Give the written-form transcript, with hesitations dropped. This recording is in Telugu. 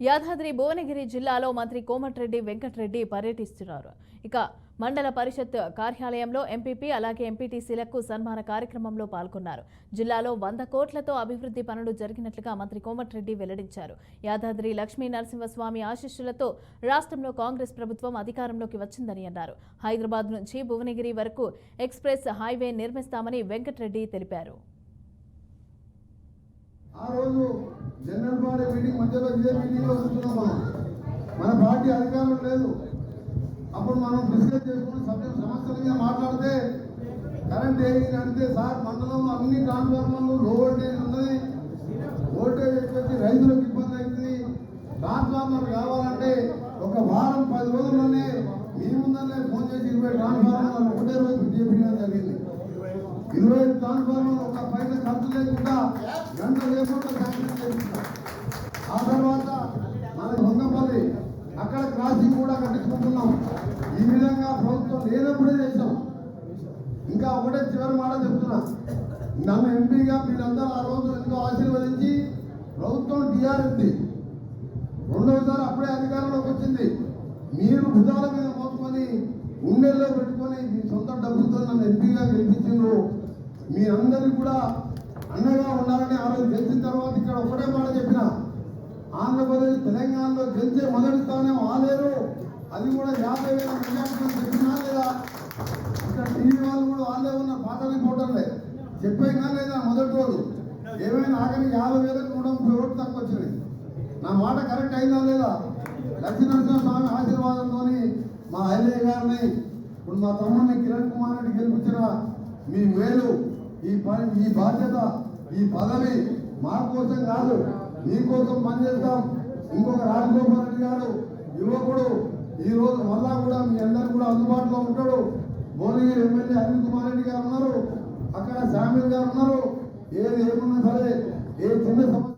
యాదాద్రి భువనగిరి జిల్లాలో మంత్రి కోమటిరెడ్డి వెంకటరెడ్డి పర్యటిస్తున్నారు. ఇక మండల పరిషత్ కార్యాలయంలో ఎంపీపీ అలాగే ఎంపీటీసీలకు సన్మాన కార్యక్రమంలో పాల్గొన్నారు. జిల్లాలో 100 కోట్లతో అభివృద్ధి పనులు జరిగినట్లుగా మంత్రి కోమటిరెడ్డి వెల్లడించారు. యాదాద్రి లక్ష్మీ నరసింహస్వామి ఆశీస్సులతో రాష్ట్రంలో కాంగ్రెస్ ప్రభుత్వం అధికారంలోకి వచ్చిందని అన్నారు. హైదరాబాద్ నుంచి భువనగిరి వరకు ఎక్స్ప్రెస్ హైవే నిర్మిస్తామని వెంకటరెడ్డి తెలిపారు. జనరల్ బాడీ మీటింగ్ మధ్యలో ఇదే మీటింగ్లో కూర్చున్నాం. మన పార్టీ అధికారం లేదు. అప్పుడు మనం డిస్కస్ చేసుకుని సమస్యల మీద మాట్లాడితే కరెంట్ ఏది అడిగితే సార్ మండలంలో అన్ని ట్రాన్స్ఫార్మర్లు లో వోల్టేజ్ ఉన్నది, వోల్టేజ్ వచ్చి రైతులకు ఇబ్బంది అవుతుంది, ట్రాన్స్ఫార్మర్ కావాలంటే ఒక వారం 10 రోజుల్లోనే మీ ముందరనే ఫోన్ చేసి 20 ట్రాన్స్ఫార్మర్లు ఒకటే రోజు చేపించడం జరిగింది. 20 ట్రాన్స్ఫార్మర్లు ఒక పైన ఖర్చు లేకుండా గంట లేకుండా ఆ తర్వాత మన దొంగపల్లి అక్కడ క్రాసింగ్ కూడా కట్టించుకుంటున్నాం. ఈ విధంగా ప్రభుత్వం లేనప్పుడే చేసాం. ఇంకా ఒకటే చివరి మాట చెప్తున్నా, నన్ను ఎంపీగా మీరందరూ ఆ రోజు ఎంతో ఆశీర్వదించి ప్రభుత్వం టీఆర్ఎస్ది రెండవసారి అప్పుడే అధికారంలోకి వచ్చింది. మీరు భుజాల మీద మోసుకొని గుండెల్లో పెట్టుకొని మీ సొంత డబ్బులతో నన్ను ఎంపీగా గెలిపించారు. మీ అందరికీ కూడా అండగా ఉండాలని ఆ రోజు గెలిచిన తర్వాత ఇక్కడ ఒకటే మాట చెప్పిన, ఆంధ్రప్రదేశ్ తెలంగాణలో గెలిచే మొదటి స్థానం ఆలేరు, అది కూడా 50,000 మెజార్టీతో చెప్పినా లేదా? ఇక్కడ టీవీ వాళ్ళు కూడా వాళ్ళే ఉన్న పాత రిపోర్టర్లే చెప్పేగా లేదా? మొదటి రోజు ఏమైనా ఆఖరి 50,000కు 130 ఓట్లు తక్కువ వచ్చింది. నా మాట కరెక్ట్ అయిందా లేదా? లక్ష్మీనరసింహ స్వామి ఆశీర్వాదంతో మా ఐలయ్య గారిని, ఇప్పుడు మా తమ్ముడిని కిరణ్ కుమార్ రెడ్డి గెలిపించిన మీ మేలు, ఈ బాధ్యత, ఈ పదవి మా కోసం కాదు, మీకోసం పనిచేస్తాం. ఇంకొక రాజగోపాల్ రెడ్డి గారు యువకుడు ఈ రోజు మళ్ళా కూడా మీ అందరు కూడా అందుబాటులో ఉంటాడు. భువనగిరి ఎమ్మెల్యే అనిల్ కుమార్ రెడ్డి గారు ఉన్నారు, అక్కడ శామిల్ గారు ఉన్నారు. ఏమున్నా సరే ఏ చిన్న సమస్య